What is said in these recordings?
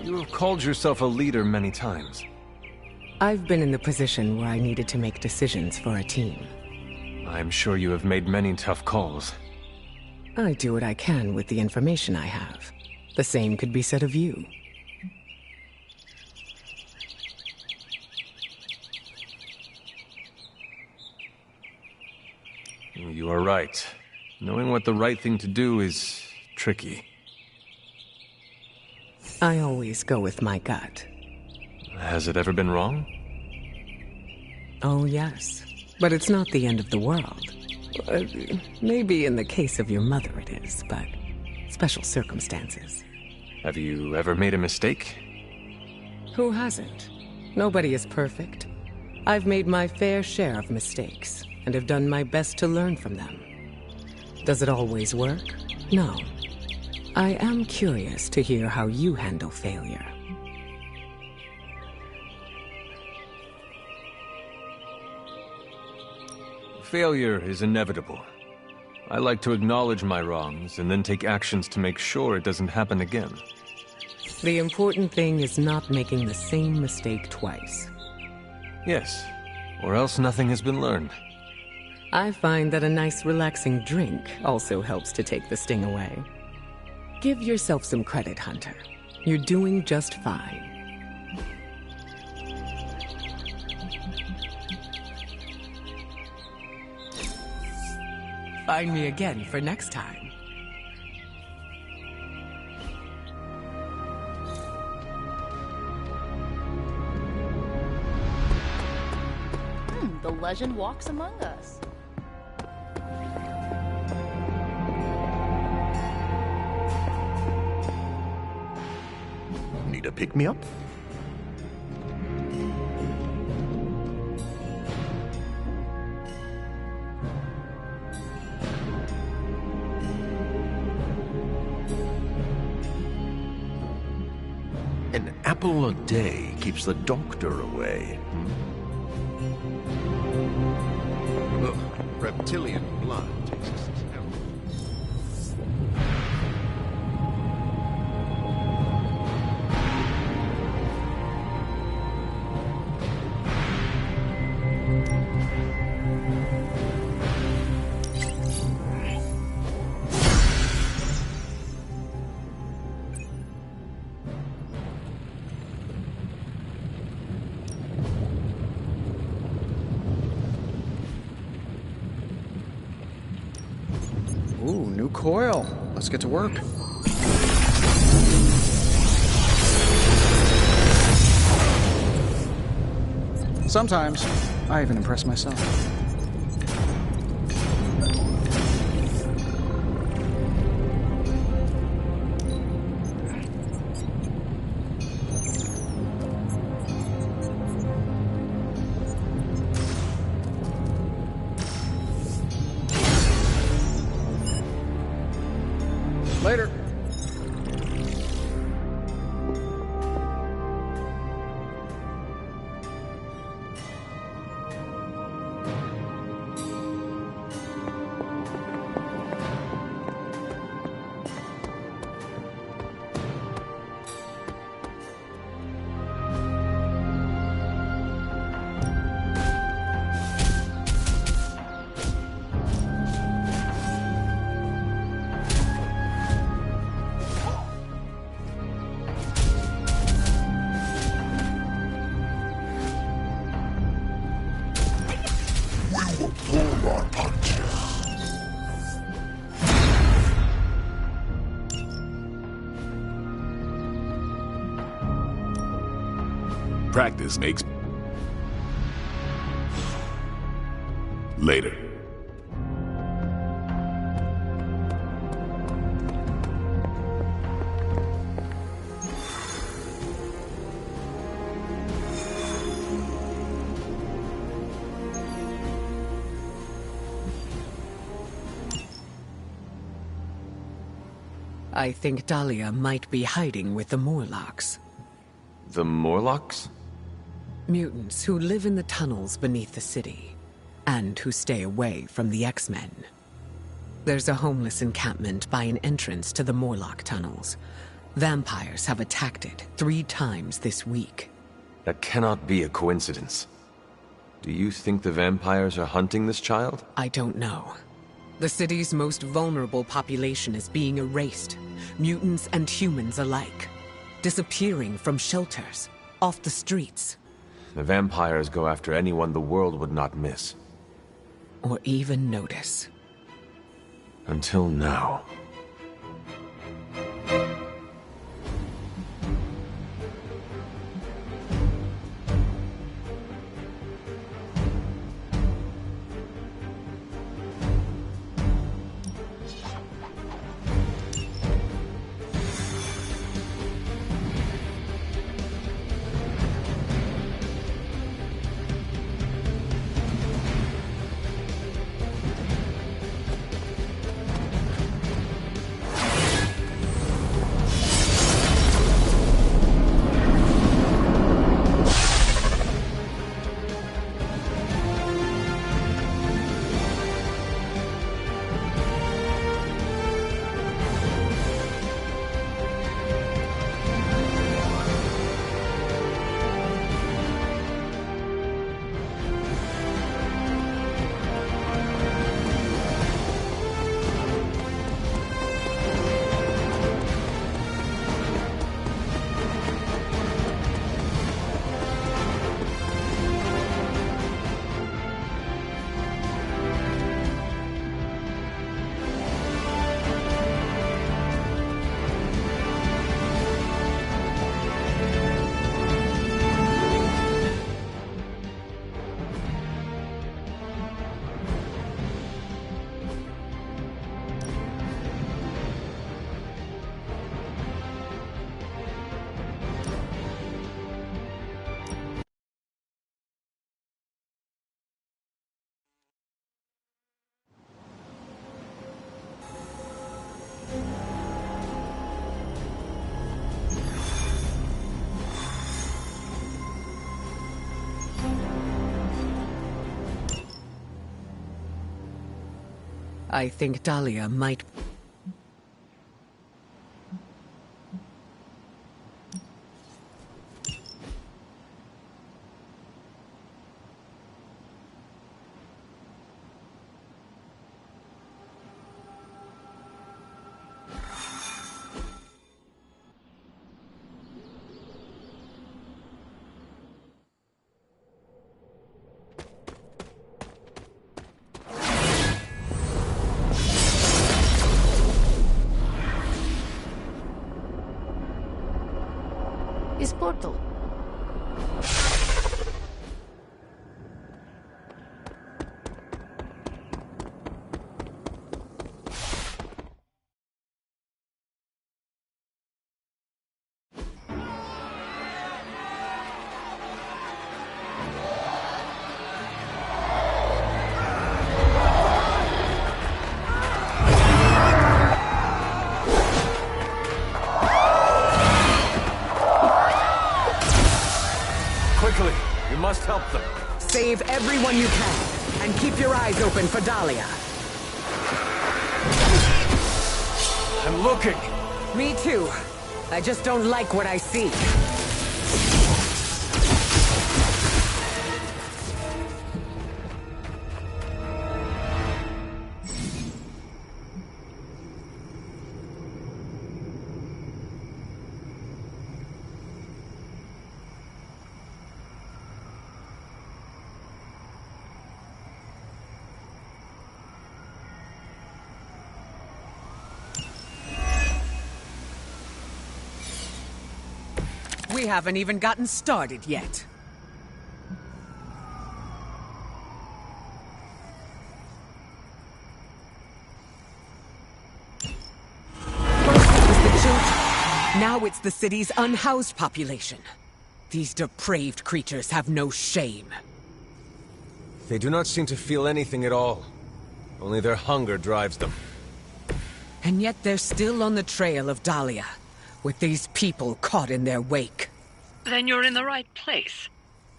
You have called yourself a leader many times. I've been in the position where I needed to make decisions for a team. I'm sure you have made many tough calls. I do what I can with the information I have. The same could be said of you. You are right. Knowing what the right thing to do is tricky. I always go with my gut. Has it ever been wrong? Oh, yes. But it's not the end of the world. Maybe in the case of your mother it is, but special circumstances. Have you ever made a mistake? Who hasn't? Nobody is perfect. I've made my fair share of mistakes, and have done my best to learn from them. Does it always work? No. I am curious to hear how you handle failure. Failure is inevitable. I like to acknowledge my wrongs and then take actions to make sure it doesn't happen again. The important thing is not making the same mistake twice. Yes, or else nothing has been learned. I find that a nice relaxing drink also helps to take the sting away. Give yourself some credit, Hunter. You're doing just fine. Find me again for next time. The legend walks among us. Need a pick-me-up? An apple a day keeps the doctor away. Ugh, reptilian blood tastes terrible. Ooh, new coil. Let's get to work. Sometimes, I even impress myself. Later. Practice makes later. I think Dahlia might be hiding with the Morlocks. The Morlocks? Mutants who live in the tunnels beneath the city, and who stay away from the X-Men. There's a homeless encampment by an entrance to the Morlock tunnels. Vampires have attacked it 3 times this week. That cannot be a coincidence. Do you think the vampires are hunting this child? I don't know. The city's most vulnerable population is being erased, mutants and humans alike, disappearing from shelters, off the streets. The vampires go after anyone the world would not miss. Or even notice. Until now. I think Dahlia might... His portal. Quickly! You must help them. Save everyone you can, and keep your eyes open for Dahlia. I'm looking! Me too. I just don't like what I see. We haven't even gotten started yet. First it was the children. Now it's the city's unhoused population. These depraved creatures have no shame. They do not seem to feel anything at all. Only their hunger drives them. And yet they're still on the trail of Dahlia, with these people caught in their wake. Then you're in the right place.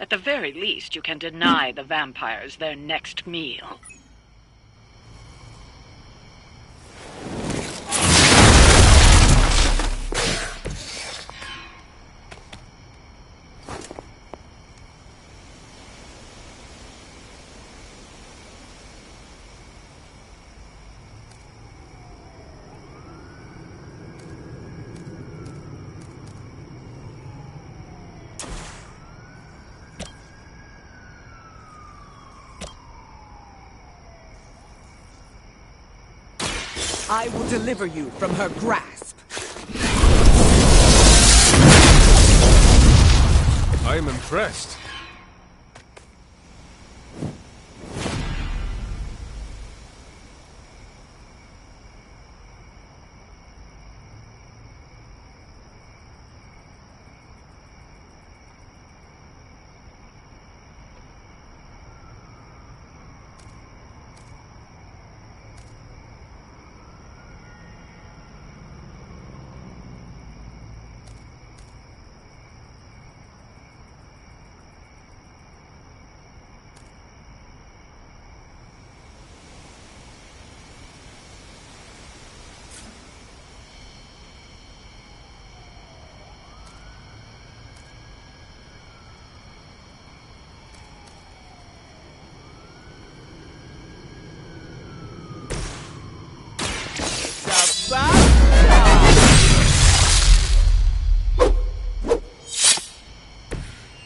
At the very least, you can deny the vampires their next meal. I will deliver you from her grasp. I am impressed.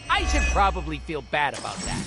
I should probably feel bad about that.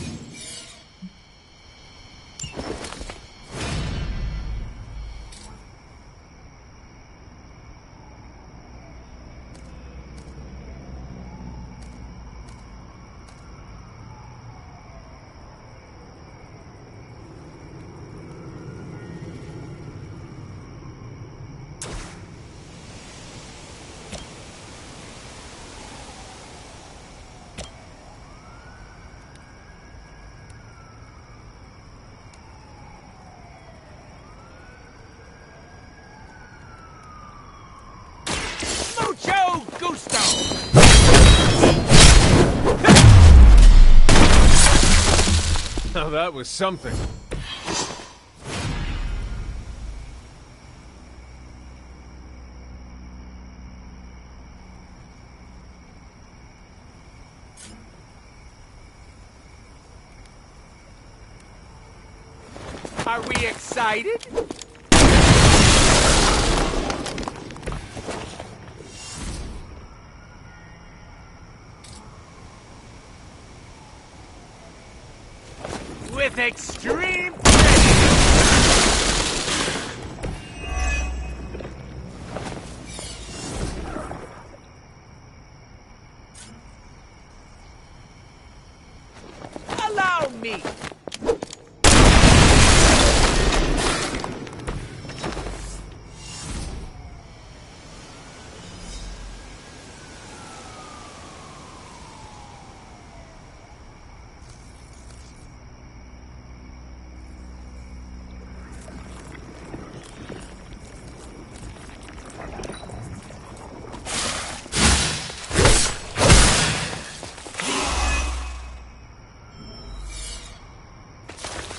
Mucho gusto! Now that was something. Are we excited? With extreme allow me.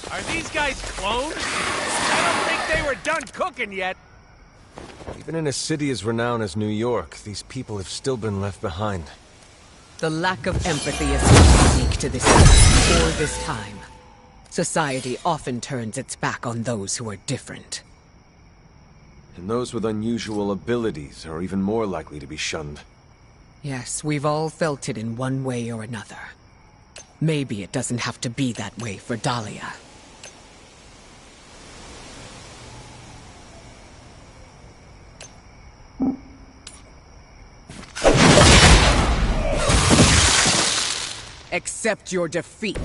Are these guys clones? I don't think they were done cooking yet. Even in a city as renowned as New York, these people have still been left behind. The lack of empathy is not unique to this city or this time. Society often turns its back on those who are different. And those with unusual abilities are even more likely to be shunned. Yes, we've all felt it in one way or another. Maybe it doesn't have to be that way for Dahlia. Accept your defeat.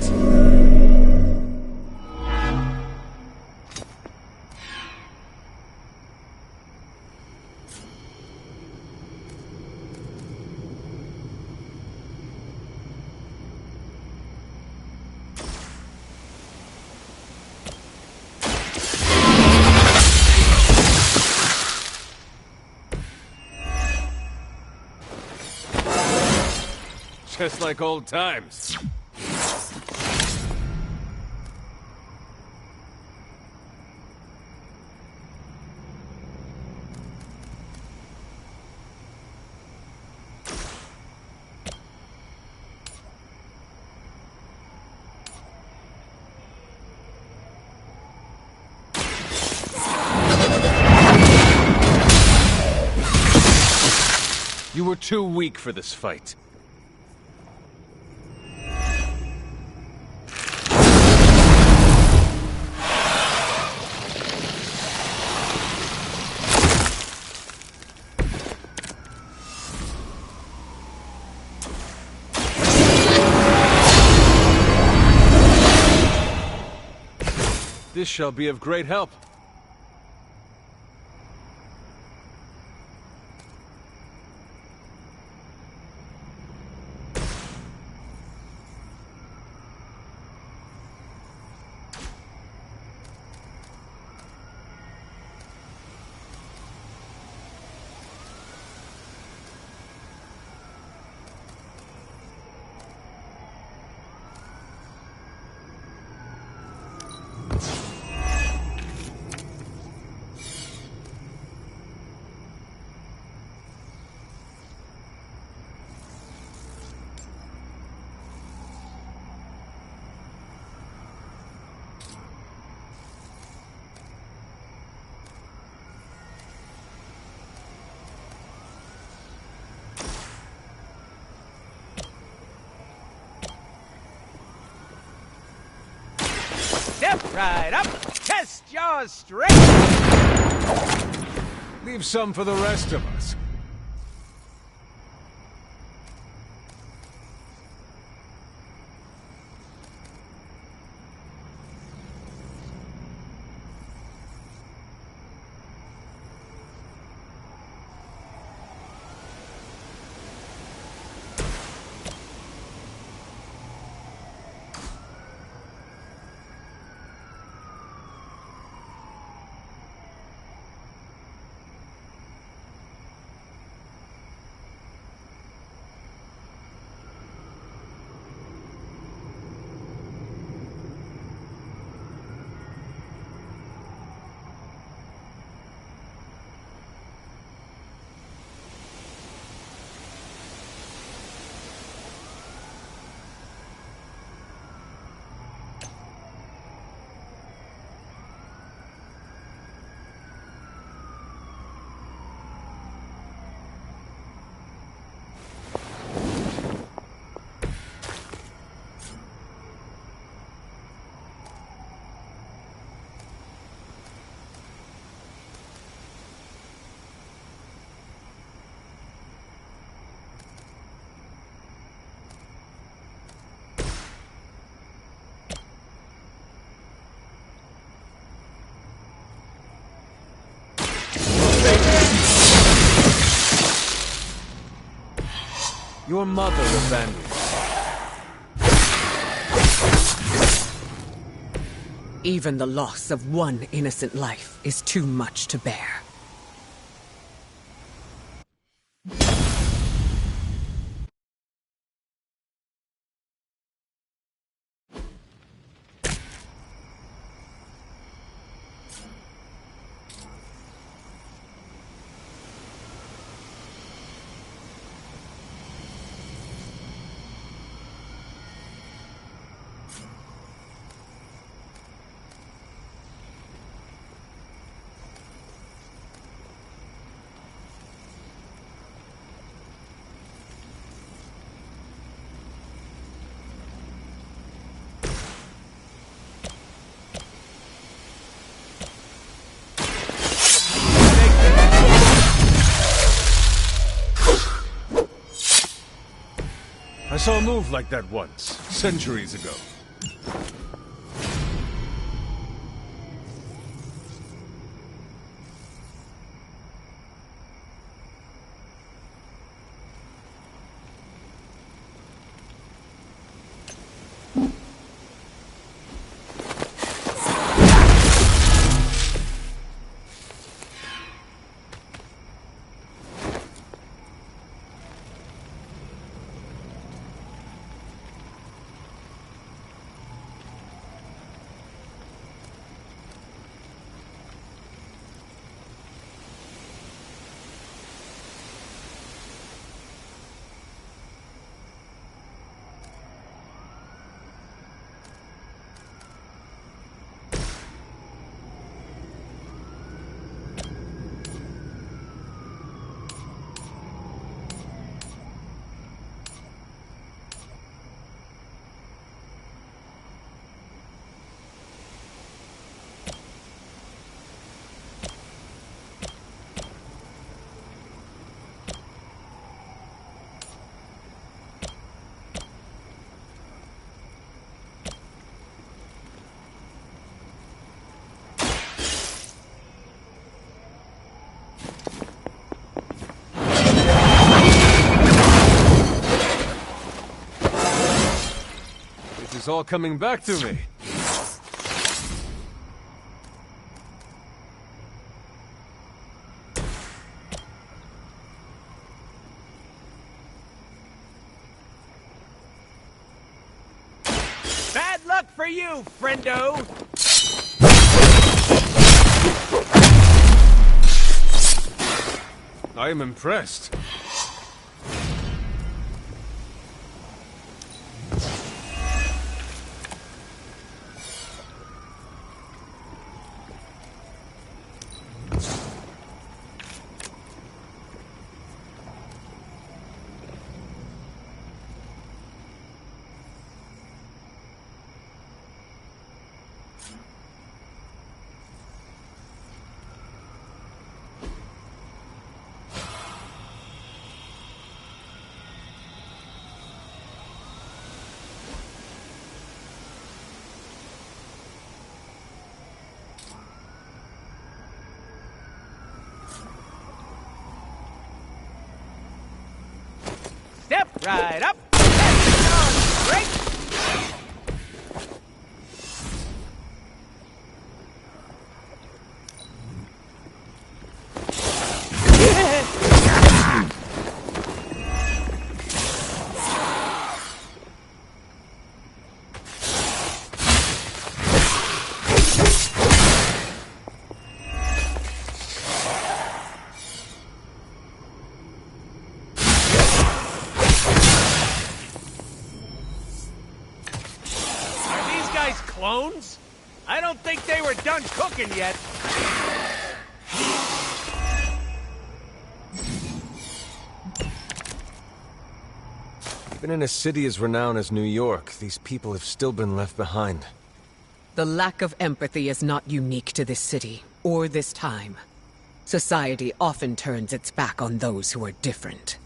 Just like old times. You were too weak for this fight. This shall be of great help. Step right up. Test your strength. Leave some for the rest of us. Your mother abandoned you. Even the loss of one innocent life is too much to bear. I saw a move like that once, centuries ago. is all coming back to me. Bad luck for you, friendo! I am impressed. Step right up! That's on great! Clones? I don't think they were done cooking yet. Even in a city as renowned as New York, these people have still been left behind. The lack of empathy is not unique to this city, or this time. Society often turns its back on those who are different.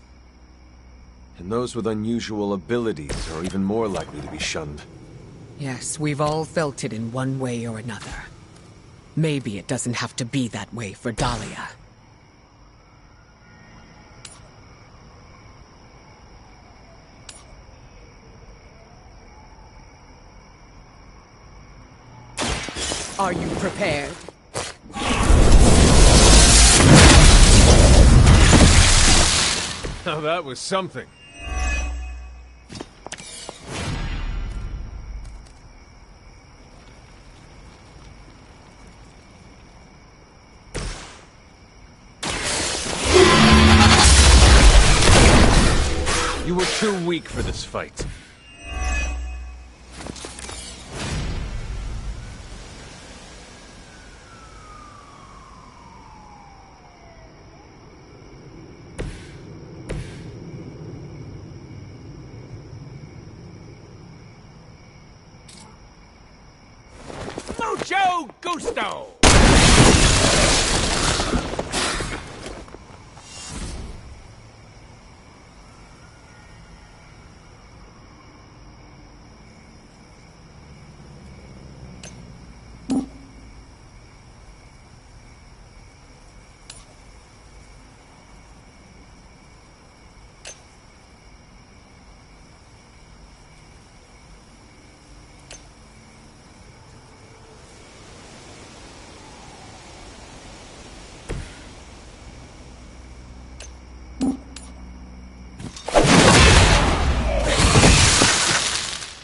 And those with unusual abilities are even more likely to be shunned. Yes, we've all felt it in one way or another. Maybe it doesn't have to be that way for Dahlia. Are you prepared? Now that was something. You were too weak for this fight. Mucho gusto!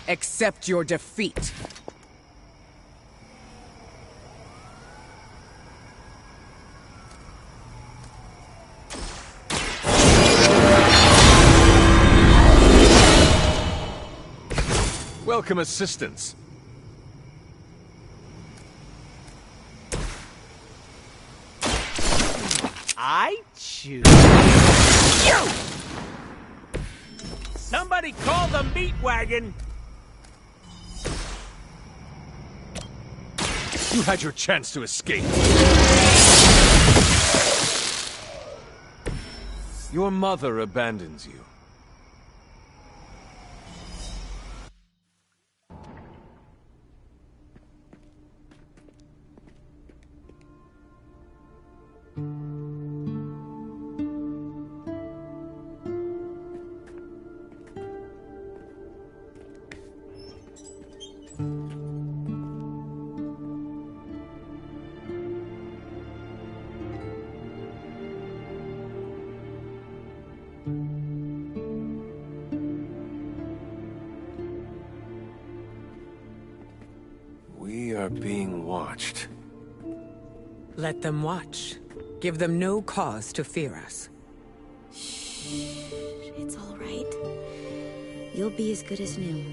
Accept your defeat. Welcome assistance. I choose you! Somebody call the meat wagon! You had your chance to escape. Your mother abandons you. being watched. Let them watch. Give them no cause to fear us. It's all right. You'll be as good as new.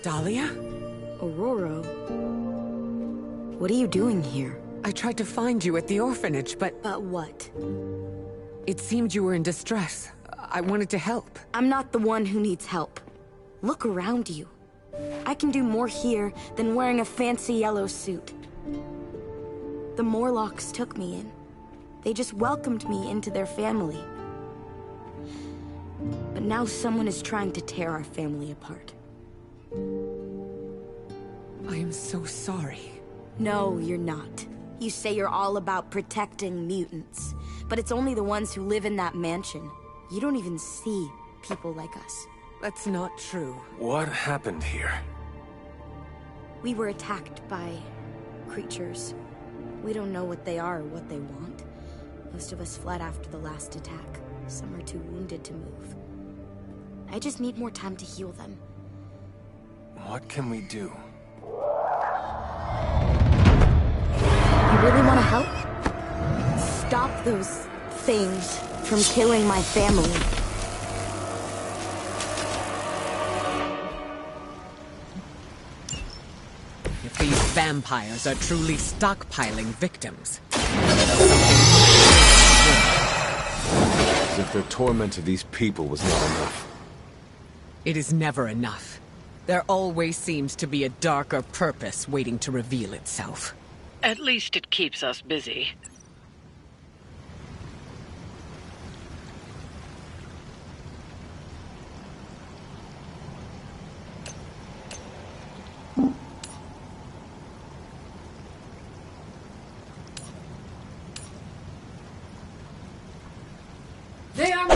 Dahlia? Aurora? What are you doing here? I tried to find you at the orphanage, but But what? it seemed you were in distress. I wanted to help. I'm not the one who needs help. Look around you. I can do more here than wearing a fancy yellow suit. The Morlocks took me in. They just welcomed me into their family. But now someone is trying to tear our family apart. I am so sorry. No, you're not. You say you're all about protecting mutants, but it's only the ones who live in that mansion. You don't even see people like us. That's not true. What happened here? We were attacked by creatures. We don't know what they are or what they want. Most of us fled after the last attack. Some are too wounded to move. I just need more time to heal them. What can we do? You really want to help? Stop those things from killing my family. If these vampires are truly stockpiling victims. As if the torment of these people was not enough. It is never enough. There always seems to be a darker purpose waiting to reveal itself. At least it keeps us busy. They are...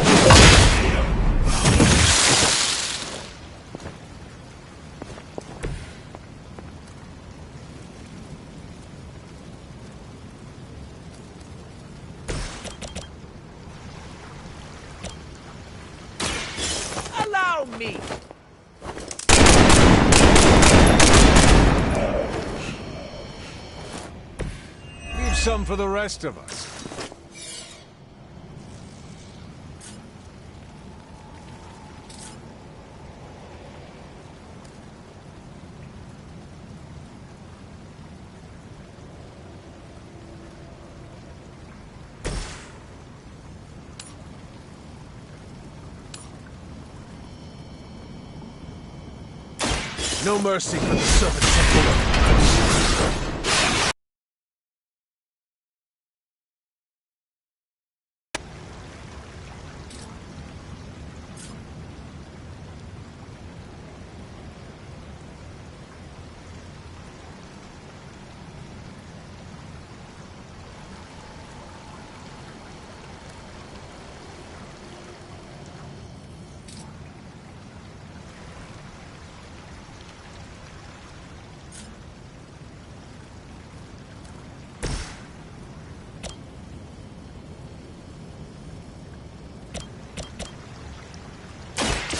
Allow me! Leave some for the rest of us. No mercy for the servants of Lord.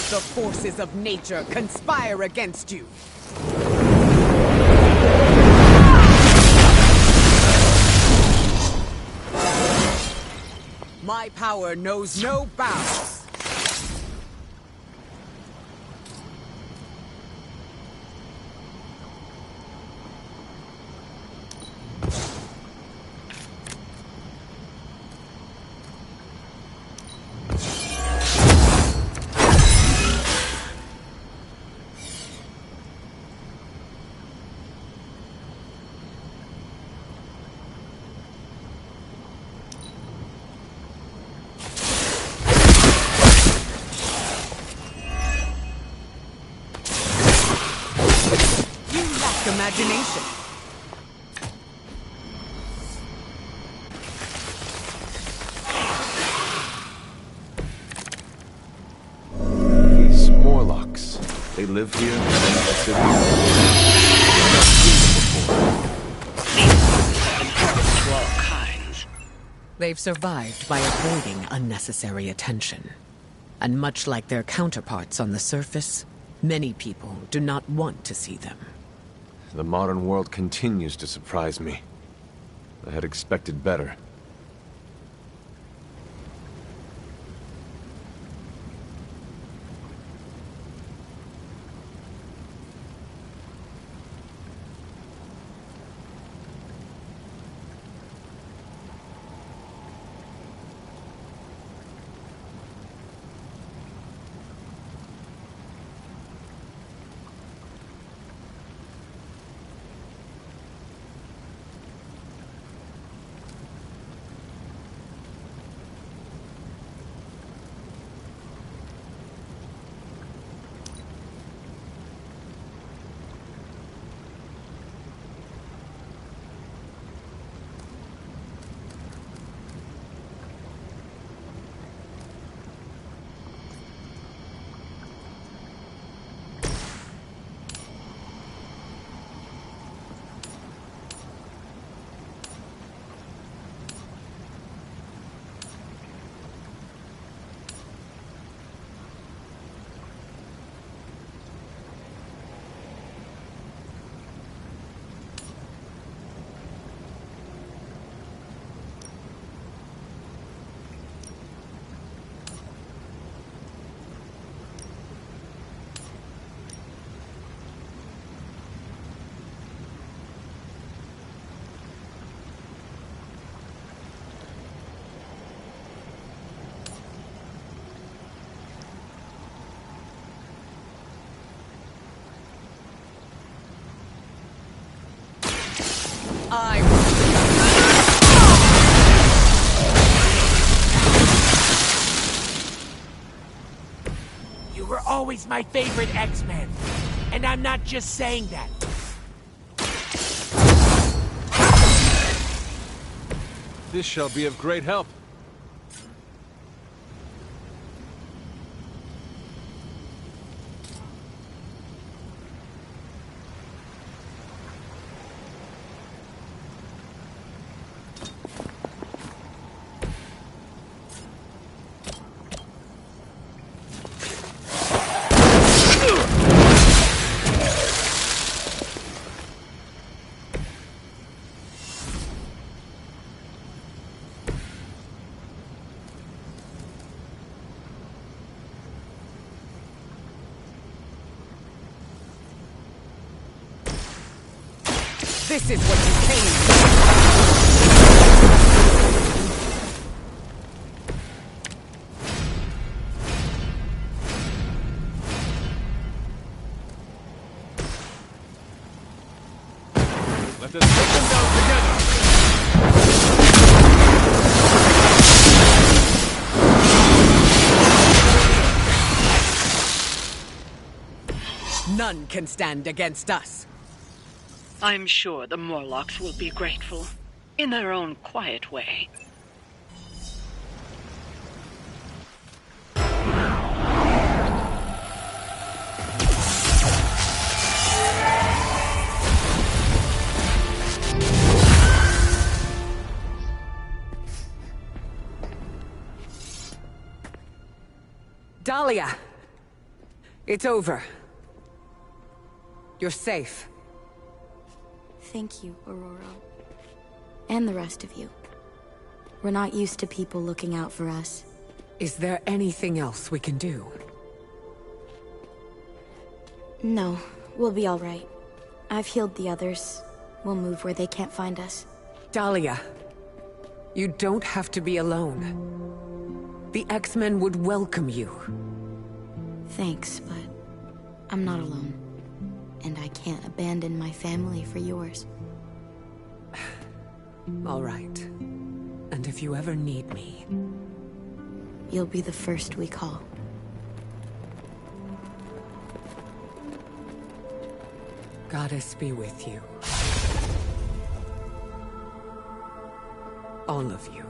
The forces of nature conspire against you. My power knows no bounds. Imagination. These Morlocks, they live here in the city. These ones have been harvested to all kinds. They've survived by avoiding unnecessary attention. And much like their counterparts on the surface, many people do not want to see them. The modern world continues to surprise me. I had expected better. You were always my favorite X-Men. And I'm not just saying that. This shall be of great help. This is what you came for. Let us take them down together! None can stand against us. I'm sure the Morlocks will be grateful, in their own quiet way. Dahlia! It's over. You're safe. Thank you, Aurora. And the rest of you. We're not used to people looking out for us. Is there anything else we can do? No, we'll be all right. I've healed the others. We'll move where they can't find us. Dahlia, you don't have to be alone. The X-Men would welcome you. Thanks, but I'm not alone. And I can't abandon my family for yours. All right. And if you ever need me... You'll be the first we call. Goddess be with you. All of you.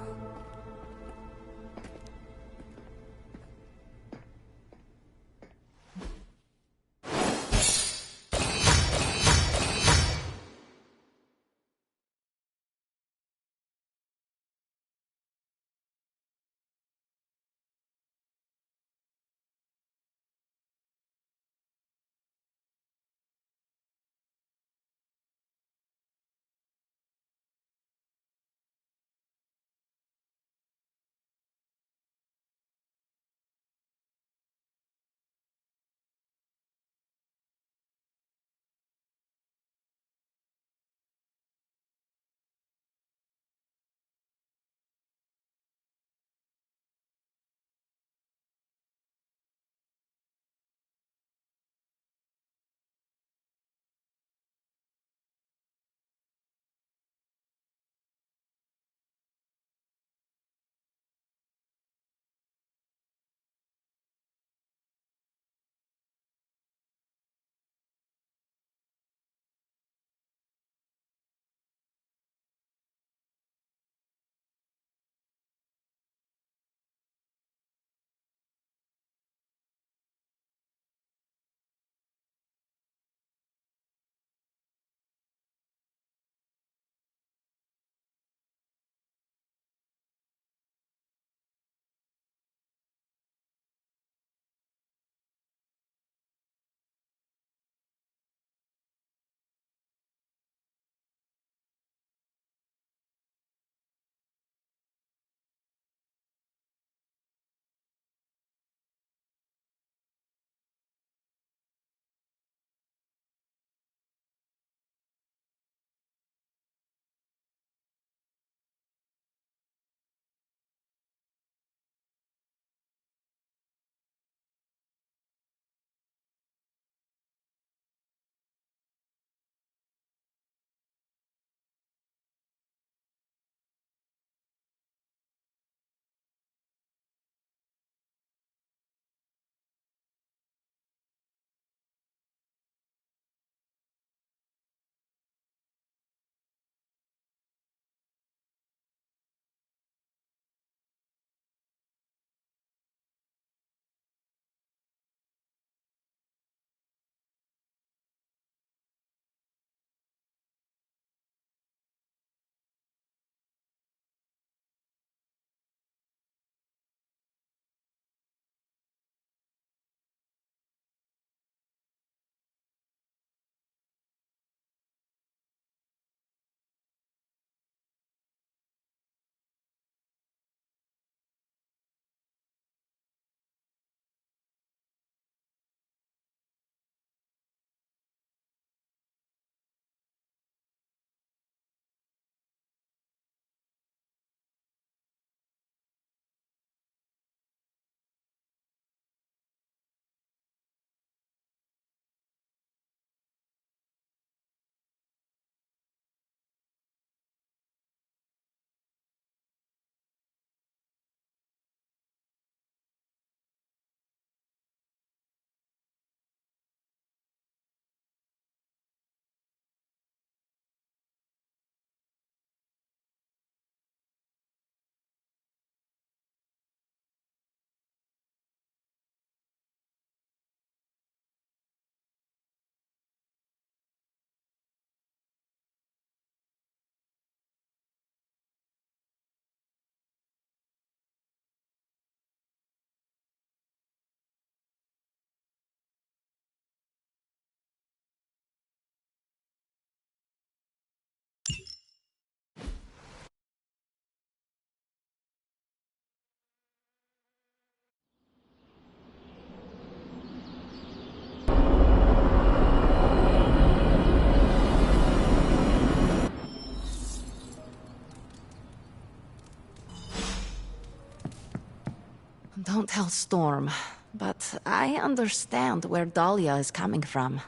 don't tell Storm, but I understand where Dahlia is coming from.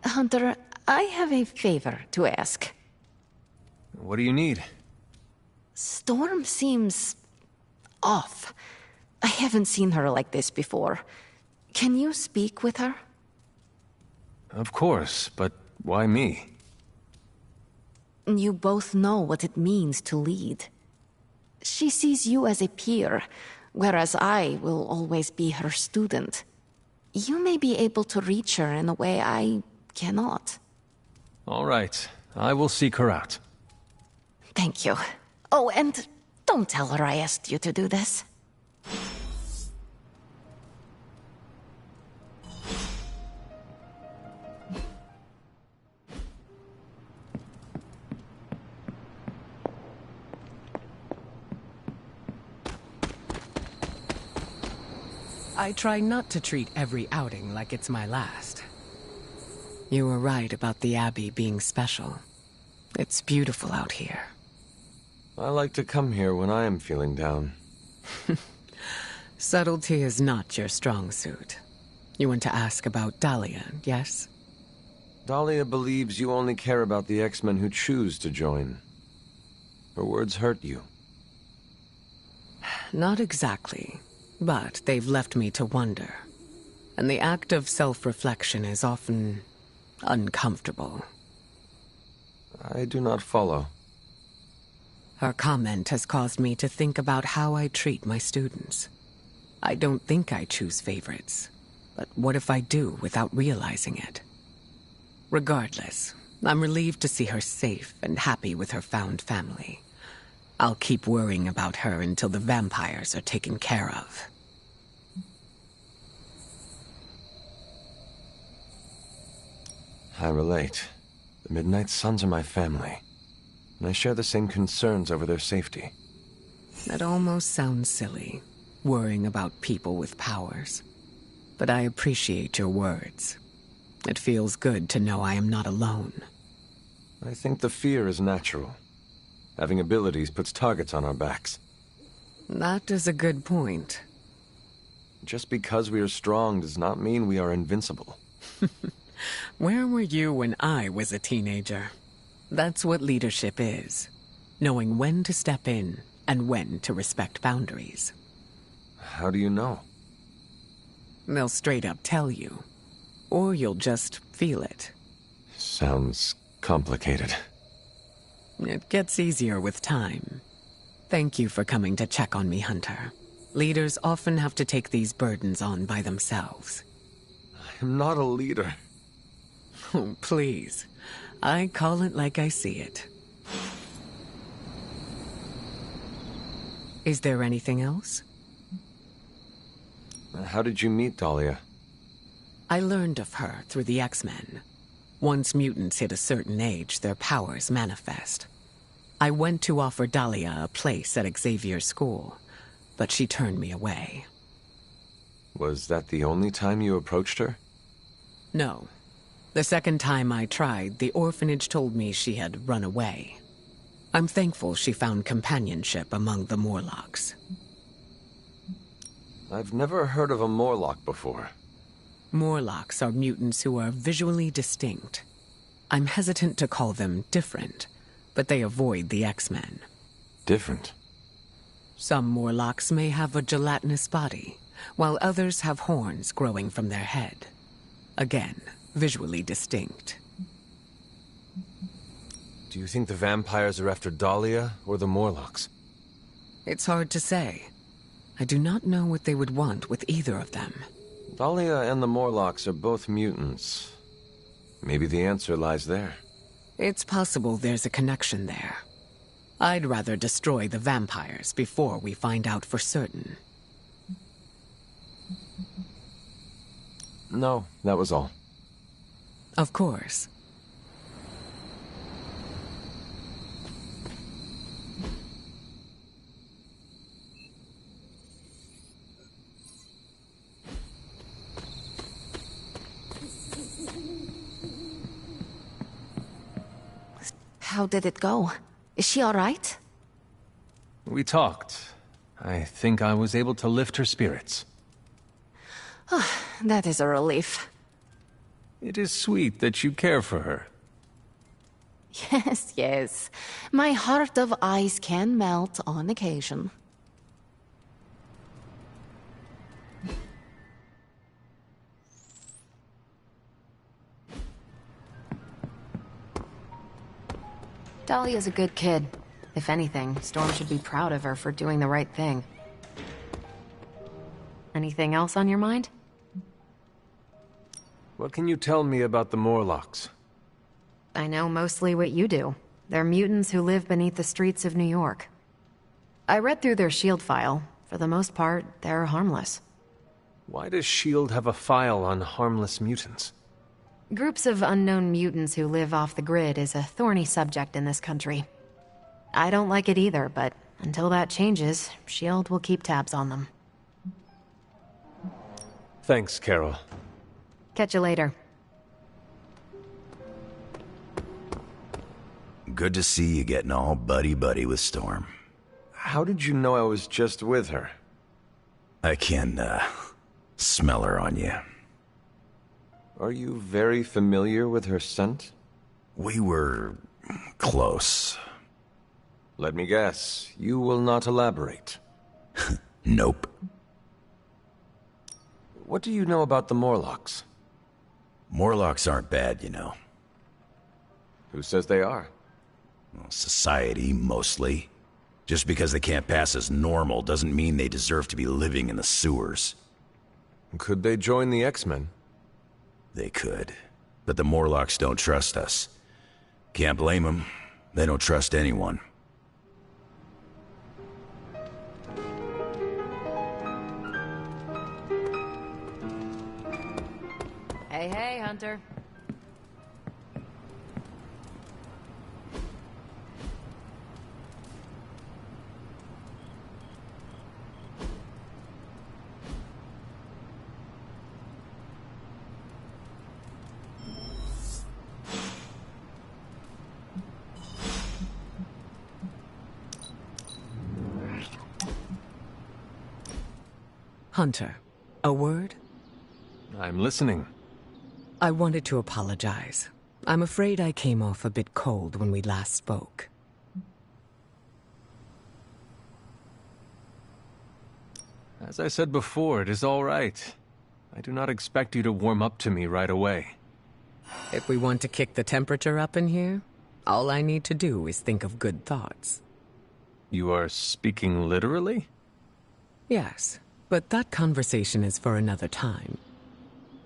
Hunter, I have a favor to ask. What do you need? Storm seems off. I haven't seen her like this before. Can you speak with her? Of course, but why me? You both know what it means to lead. She sees you as a peer, whereas I will always be her student. You may be able to reach her in a way I cannot. All right, I will seek her out. Thank you. Oh, and don't tell her I asked you to do this. I try not to treat every outing like it's my last. You were right about the Abbey being special. It's beautiful out here. I like to come here when I am feeling down. Subtlety is not your strong suit. You want to ask about Dahlia, yes? Dahlia believes you only care about the X-Men who choose to join. Her words hurt you. Not exactly, but they've left me to wonder. And the act of self-reflection is often uncomfortable. I do not follow. Her comment has caused me to think about how I treat my students. I don't think I choose favorites, but what if I do without realizing it? Regardless, I'm relieved to see her safe and happy with her found family. I'll keep worrying about her until the vampires are taken care of. I relate. The Midnight Suns are my family, and I share the same concerns over their safety. That almost sounds silly, worrying about people with powers. But I appreciate your words. It feels good to know I am not alone. I think the fear is natural. Having abilities puts targets on our backs. That is a good point. Just because we are strong does not mean we are invincible. Where were you when I was a teenager? That's what leadership is. Knowing when to step in and when to respect boundaries. How do you know? They'll straight up tell you. Or you'll just feel it. Sounds complicated. It gets easier with time. Thank you for coming to check on me, Hunter. Leaders often have to take these burdens on by themselves. I am not a leader. Oh, please. I call it like I see it. Is there anything else? How did you meet Dahlia? I learned of her through the X-Men. Once mutants hit a certain age, their powers manifest. I went to offer Dahlia a place at Xavier's school, but she turned me away. Was that the only time you approached her? No. The second time I tried, the orphanage told me she had run away. I'm thankful she found companionship among the Morlocks. I've never heard of a Morlock before. Morlocks are mutants who are visually distinct. I'm hesitant to call them different, but they avoid the X-Men. Different? Some Morlocks may have a gelatinous body, while others have horns growing from their head. Again, visually distinct. Do you think the vampires are after Dahlia or the Morlocks? It's hard to say. I do not know what they would want with either of them. Dahlia and the Morlocks are both mutants. Maybe the answer lies there. It's possible there's a connection there. I'd rather destroy the vampires before we find out for certain. No, that was all. Of course. How did it go? Is she all right? We talked. I think I was able to lift her spirits. That is a relief. It is sweet that you care for her. Yes, yes. My heart of ice can melt on occasion. Dahlia's a good kid. If anything, Storm should be proud of her for doing the right thing. Anything else on your mind? What can you tell me about the Morlocks? I know mostly what you do. They're mutants who live beneath the streets of New York. I read through their SHIELD file. For the most part, they're harmless. Why does S.H.I.E.L.D. have a file on harmless mutants? Groups of unknown mutants who live off the grid is a thorny subject in this country. I don't like it either, but until that changes, S.H.I.E.L.D. will keep tabs on them. Thanks, Carol. Catch you later. Good to see you getting all buddy-buddy with Storm. How did you know I was just with her? I can, smell her on you. Are you very familiar with her scent? We were close. Let me guess, you will not elaborate. Nope. What do you know about the Morlocks? Morlocks aren't bad, you know. Who says they are? Well, society, mostly. Just because they can't pass as normal doesn't mean they deserve to be living in the sewers. Could they join the X-Men? They could. But the Morlocks don't trust us. Can't blame them. They don't trust anyone. Hey, hey, Hunter. Hunter, a word? I'm listening. I wanted to apologize. I'm afraid I came off a bit cold when we last spoke. As I said before, it is all right. I do not expect you to warm up to me right away. If we want to kick the temperature up in here, all I need to do is think of good thoughts. You are speaking literally? Yes, but that conversation is for another time.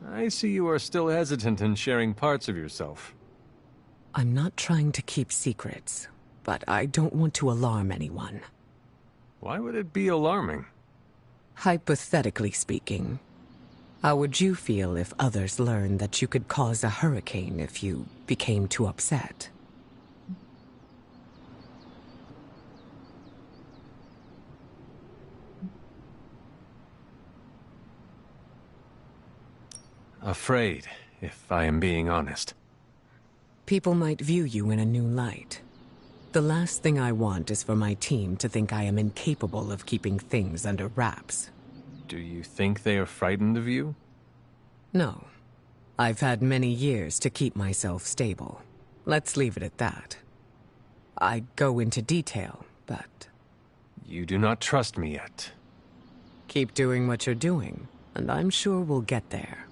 I see you are still hesitant in sharing parts of yourself. I'm not trying to keep secrets, but I don't want to alarm anyone. Why would it be alarming? Hypothetically speaking, how would you feel if others learned that you could cause a hurricane if you became too upset? Afraid, if I am being honest. People might view you in a new light. The last thing I want is for my team to think I am incapable of keeping things under wraps. Do you think they are frightened of you? No. I've had many years to keep myself stable. Let's leave it at that. I go into detail, but... You do not trust me yet. Keep doing what you're doing, and I'm sure we'll get there.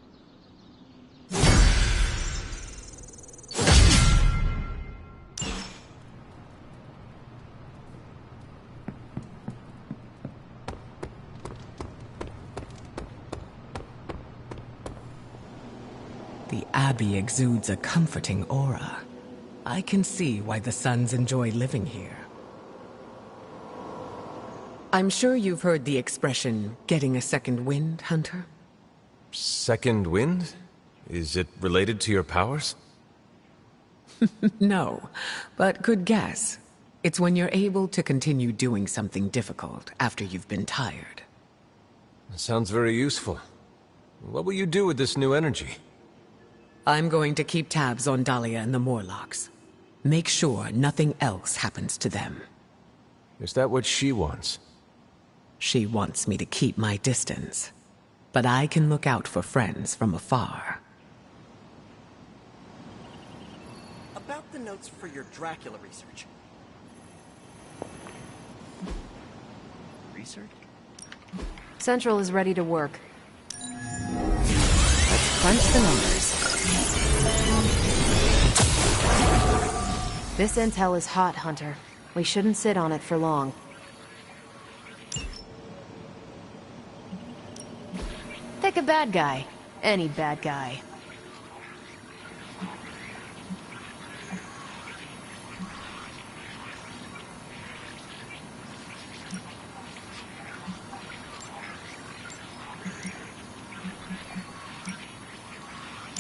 The Abbey exudes a comforting aura. I can see why the Sons enjoy living here. I'm sure you've heard the expression, getting a second wind, Hunter? Second wind? Is it related to your powers? No, but good guess. It's when you're able to continue doing something difficult after you've been tired. Sounds very useful. What will you do with this new energy? I'm going to keep tabs on Dahlia and the Morlocks. Make sure nothing else happens to them. Is that what she wants? She wants me to keep my distance, but I can look out for friends from afar. About the notes for your Dracula research. Research? Central is ready to work. Let's crunch the numbers. This intel is hot, Hunter. We shouldn't sit on it for long. Pick a bad guy. Any bad guy.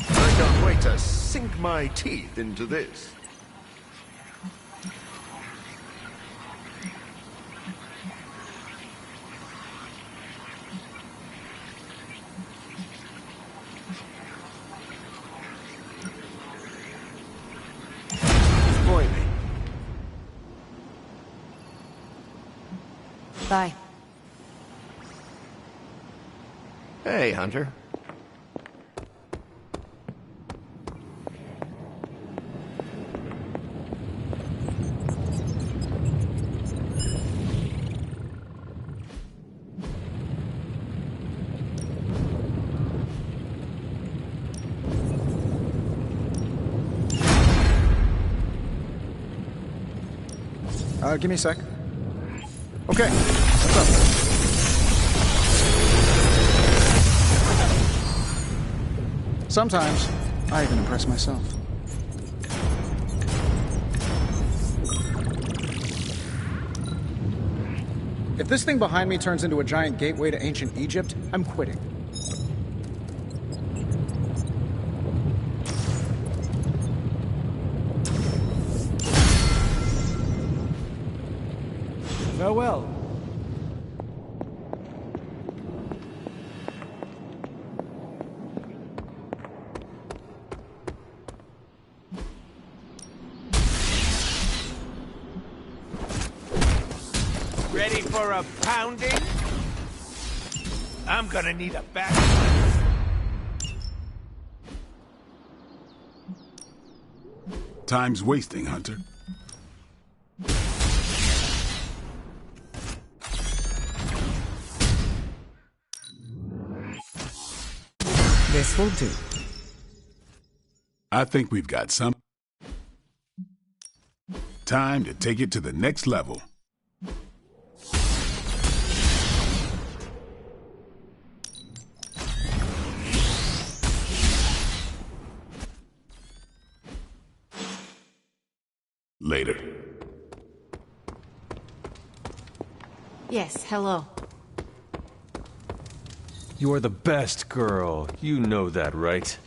I can't wait to sink my teeth into this. Bye. Hey, Hunter. Give me a sec. Okay, what's up? Sometimes, I even impress myself. If this thing behind me turns into a giant gateway to ancient Egypt, I'm quitting. Farewell. Ready for a pounding? I'm gonna need a back. Time's wasting, Hunter. This will do. I think we've got some. Time to take it to the next level. Later. Yes, hello. You're the best girl. You know that, right?